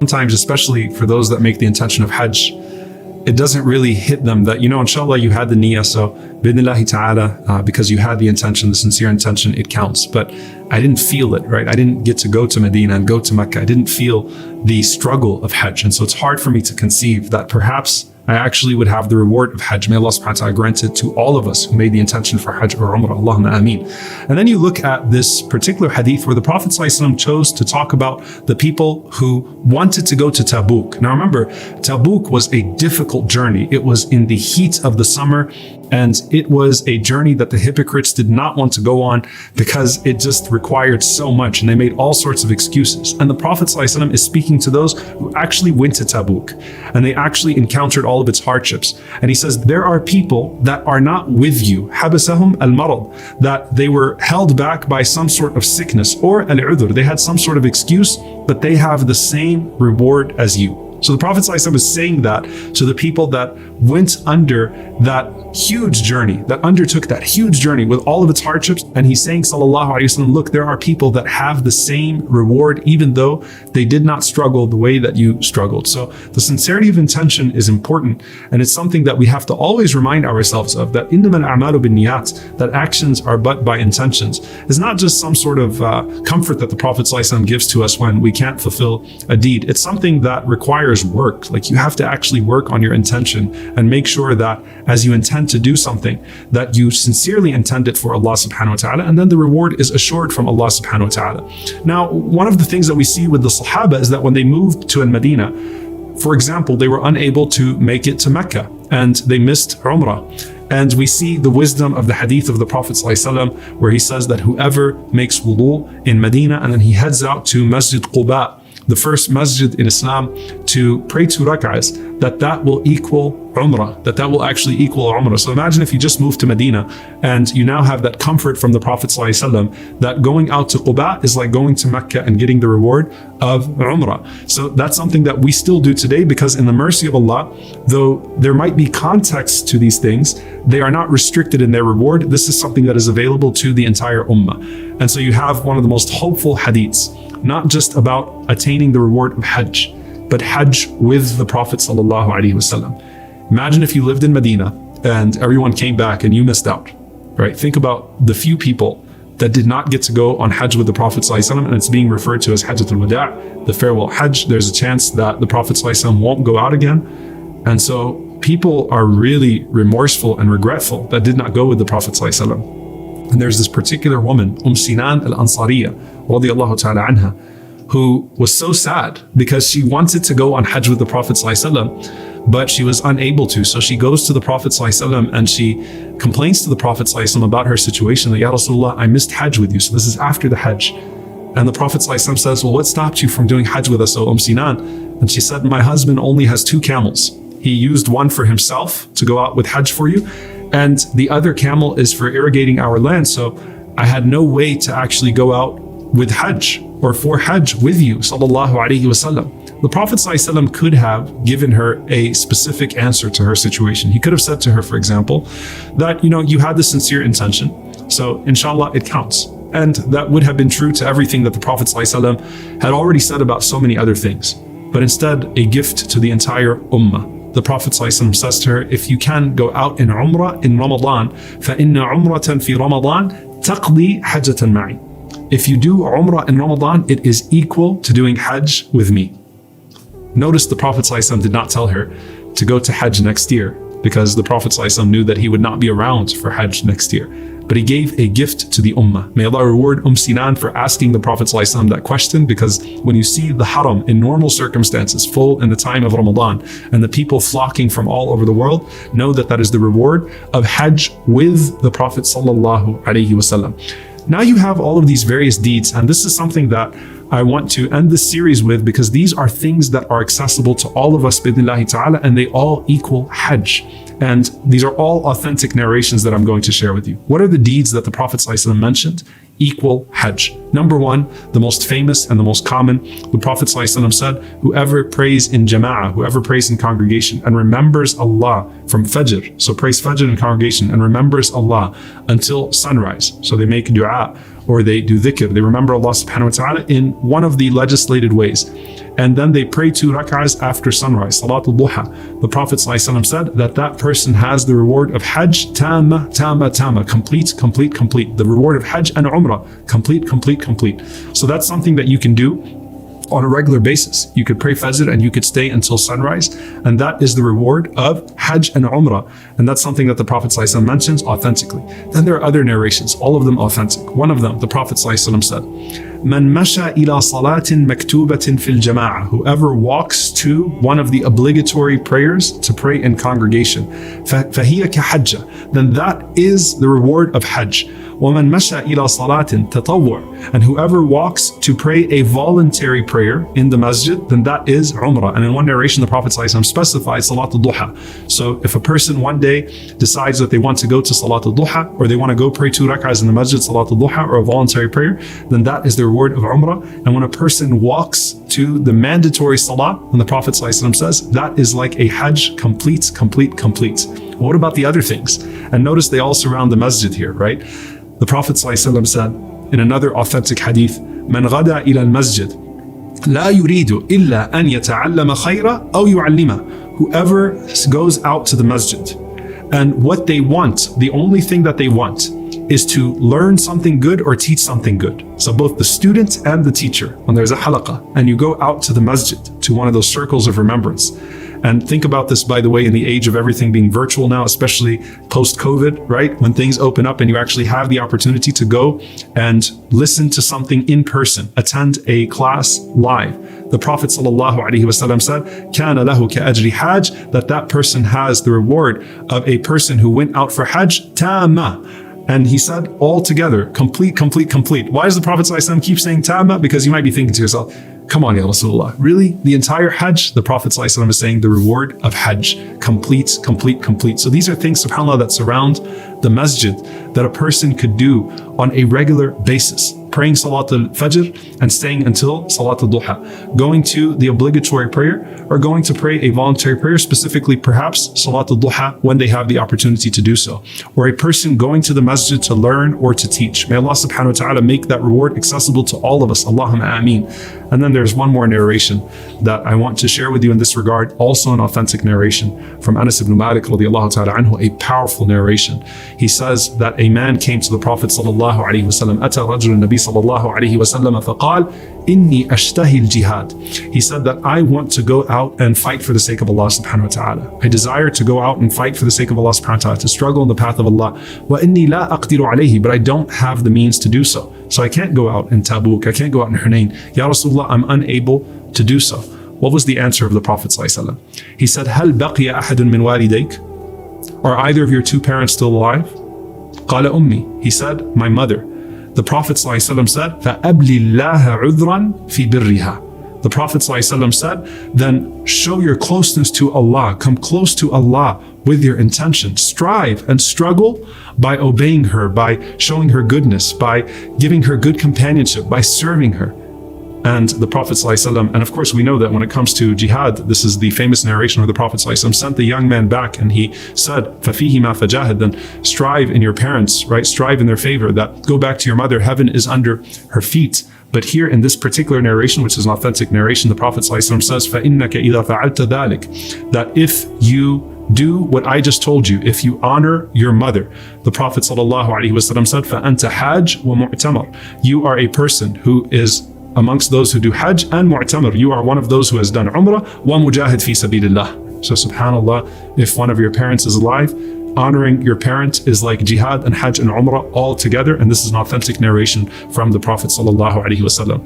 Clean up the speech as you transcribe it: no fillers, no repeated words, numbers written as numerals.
Sometimes, especially for those that make the intention of Hajj, it doesn't really hit them that, inshallah, you had the niyyah, so bidnillahi ta'ala, because you had the intention, the sincere intention, it counts. But I didn't feel it, right? I didn't get to go to Medina and go to Mecca. I didn't feel the struggle of Hajj. And so it's hard for me to conceive that perhaps I actually would have the reward of Hajj. May Allah subhanahu wa ta'ala grant it to all of us who made the intention for Hajj or Umrah. Allahumma ameen. And then you look at this particular hadith where the Prophet ﷺ chose to talk about the people who wanted to go to Tabuk. Now remember, Tabuk was a difficult journey. It was in the heat of the summer, and it was a journey that the hypocrites did not want to go on because it just required so much, and they made all sorts of excuses. And the Prophet ﷺ is speaking to those who actually went to Tabuk, and they actually encountered all of its hardships. And he says, there are people that are not with you, habasahum al-marad, that they were held back by some sort of sickness, or al-udhr, they had some sort of excuse, but they have the same reward as you. So the Prophet ﷺ is saying that to the people that went under that huge journey, that undertook that huge journey with all of its hardships. And he's saying, sallallahu alaihi wasallam, look, there are people that have the same reward, even though they did not struggle the way that you struggled. So the sincerity of intention is important. And it's something that we have to always remind ourselves of, that innamal a'malu binniyat, that actions are but by intentions. It's not just some sort of comfort that the Prophet ﷺ gives to us when we can't fulfill a deed. It's something that requires work. Like, you have to actually work on your intention and make sure that as you intend to do something, that you sincerely intend it for Allah subhanahu wa ta'ala, and then the reward is assured from Allah subhanahu wa ta'ala. Now, one of the things that we see with the Sahaba is that when they moved to Medina, for example, they were unable to make it to Mecca and they missed Umrah. And we see the wisdom of the hadith of the Prophet ﷺ, where he says that whoever makes wudu in Medina and then he heads out to Masjid Quba, the first masjid in Islam, to pray 2 rak'ahs, that will equal Umrah, that will actually equal Umrah. So imagine if you just moved to Medina and you now have that comfort from the Prophet ﷺ that going out to Quba is like going to Mecca and getting the reward of Umrah. So that's something that we still do today, because in the mercy of Allah, though there might be context to these things, they are not restricted in their reward. This is something that is available to the entire ummah. And so you have one of the most hopeful hadiths, not just about attaining the reward of Hajj, but Hajj with the Prophet sallallahu alaihi wasallam. Imagine if you lived in Medina and everyone came back and you missed out, right? Think about the few people that did not get to go on Hajj with the Prophet sallallahu alaihi wasallam, and it's being referred to as Hajjatul Wada', the farewell Hajj. There's a chance that the Prophet sallallahu alaihi wasallam won't go out again. And so people are really remorseful and regretful that did not go with the Prophet sallallahu alaihi wasallam. And there's this particular woman, Sinan al-Ansariya, radiyallahu ta'ala anha, who was so sad because she wanted to go on Hajj with the Prophet ﷺ, but she was unable to. So she goes to the Prophet ﷺ and she complains to the Prophet ﷺ about her situation, that, Ya Rasulullah, I missed Hajj with you. So this is after the Hajj. And the Prophet ﷺ says, well, what stopped you from doing Hajj with us, O Sinan? And she said, my husband only has 2 camels. He used one for himself to go out with Hajj for you, and the other camel is for irrigating our land. So I had no way to actually go out with Hajj or for Hajj with you, sallallahu alaihi wasallam. The Prophet ﷺ could have given her a specific answer to her situation. He could have said to her, for example, that, you had the sincere intention, so inshallah it counts. And that would have been true to everything that the Prophet ﷺ had already said about so many other things. But instead, a gift to the entire ummah. The Prophet ﷺ says to her, if you can go out in Umrah in Ramadan, فَإِنَّ عُمْرَةً فِي رَمَضَانَ تَقْضِي حَجَّةً مَعِي. If you do Umrah in Ramadan, it is equal to doing Hajj with me. Notice the Prophet ﷺ did not tell her to go to Hajj next year, because the Prophet ﷺ knew that he would not be around for Hajj next year. But he gave a gift to the ummah. May Allah reward Sinan for asking the Prophet ﷺ that question, because when you see the haram in normal circumstances full in the time of Ramadan and the people flocking from all over the world, know that that is the reward of Hajj with the Prophet ﷺ. Now you have all of these various deeds, and this is something that I want to end this series with, because these are things that are accessible to all of us bi'idhnillahi ta'ala, and they all equal Hajj. And these are all authentic narrations that I'm going to share with you. What are the deeds that the Prophet ﷺ mentioned? Equal Hajj. Number 1, the most famous and the most common, the Prophet ﷺ said, whoever prays in jama'ah, whoever prays in congregation and remembers Allah from Fajr, so prays Fajr in congregation and remembers Allah until sunrise. So they make dua or they do dhikr, they remember Allah subhanahu wa ta'ala in one of the legislated ways. and then they pray 2 rak'ahs after sunrise, Salatul Duha. The Prophet ﷺ said that that person has the reward of Hajj, Tama, complete. The reward of Hajj and Umrah, complete. So that's something that you can do on a regular basis. You could pray Fajr and you could stay until sunrise, and that is the reward of Hajj and Umrah. And that's something that the Prophet ﷺ mentions authentically. Then there are other narrations, all of them authentic. One of them, the Prophet ﷺ said, Man masha ila salatin maktubatin fil jama'ah. Whoever walks to one of the obligatory prayers to pray in congregation, fahiya kahajja, then that is the reward of Hajj. وَمَنْ مَشَى إِلَى صَلَاةٍ تَطَوُّعٍ. And whoever walks to pray a voluntary prayer in the masjid, then that is Umrah. And in one narration, the Prophet ﷺ specified Salatul Duha. So if a person one day decides that they want to go to Salatul Duha, or they want to go pray 2 rak'ahs in the masjid, Salatul Duha, or a voluntary prayer, then that is the reward of Umrah. And when a person walks to the mandatory Salah, and the Prophet ﷺ says, that is like a Hajj, complete. What about the other things? And notice they all surround the masjid here, right? The Prophet ﷺ said in another authentic hadith, من غدا إلى المسجد لا يريد إلا أن يتعلم خيرا أو يعلمه. Whoever goes out to the masjid and what they want, the only thing that they want is to learn something good or teach something good. So both the student and the teacher, when there's a halaqah and you go out to the masjid, to one of those circles of remembrance. And think about this, by the way, in the age of everything being virtual now, especially post-COVID, right? When things open up and you actually have the opportunity to go and listen to something in person, attend a class live. The Prophet ﷺ said, كَانَ لَهُ كَأَجْرِ حَاجٍ, that person has the reward of a person who went out for Hajj, Tama. And he said, all together, complete. Why does the Prophet ﷺ keep saying Tama? Because you might be thinking to yourself, come on, Ya Rasulullah, really? The entire Hajj? The Prophet ﷺ is saying the reward of Hajj, complete. So these are things, subhanAllah, that surround the masjid that a person could do on a regular basis. Praying Salatul Fajr and staying until Salatul Duha. Going to the obligatory prayer or going to pray a voluntary prayer, specifically perhaps Salatul Duha when they have the opportunity to do so. Or a person going to the masjid to learn or to teach. May Allah subhanahu wa ta'ala make that reward accessible to all of us. Allahumma ameen. And then there's one more narration that I want to share with you in this regard, also an authentic narration from Anas ibn Malik radiallahu ta'ala anhu, a powerful narration. He says that a man came to the Prophet sallallahu alaihi wasallam, أتى رجل النبي صلى الله عليه وسلم فقال إني أشتهي الجهاد. He said that I want to go out and fight for the sake of Allah subhanahu wa ta'ala. I desire to go out and fight for the sake of Allah subhanahu wa ta'ala, to struggle in the path of Allah. وإني لا أقدر عليه, but I don't have the means to do so. So I can't go out in Tabuk, I can't go out in Hunayn. Ya Rasulullah, I'm unable to do so. What was the answer of the Prophet ﷺ? He said, هل بقي أحد من والديك? Are either of your two parents still alive? قال أمي. He said, my mother. The Prophet ﷺ said, فَأَبْلِ اللَّهَ عُذْرًا فِي بِرِّهَا. The Prophet ﷺ said, then show your closeness to Allah, come close to Allah with your intention. Strive and struggle by obeying her, by showing her goodness, by giving her good companionship, by serving her. And the Prophet ﷺ, and of course we know that when it comes to jihad, this is the famous narration where the Prophet ﷺ sent the young man back and he said, فَفِيهِ مَا فَجَاهِدْ, then strive in your parents, right? Strive in their favor, that go back to your mother, heaven is under her feet. But here in this particular narration, which is an authentic narration, the Prophet ﷺ says, فَإِنَّكَ إِذَا فَعَلْتَ ذَلِكَ, that if you do what I just told you, if you honor your mother, the Prophet ﷺ said, فَأَنْتَ حَاجٌ وَمُعْتَمَرٌ, you are a person who is amongst those who do Hajj and Mu'tamir. You are one of those who has done Umrah, wa mujahid fi sabilillah. So subhanAllah, if one of your parents is alive, honoring your parent is like jihad and Hajj and Umrah all together. And this is an authentic narration from the Prophet sallallahu alaihi wasallam.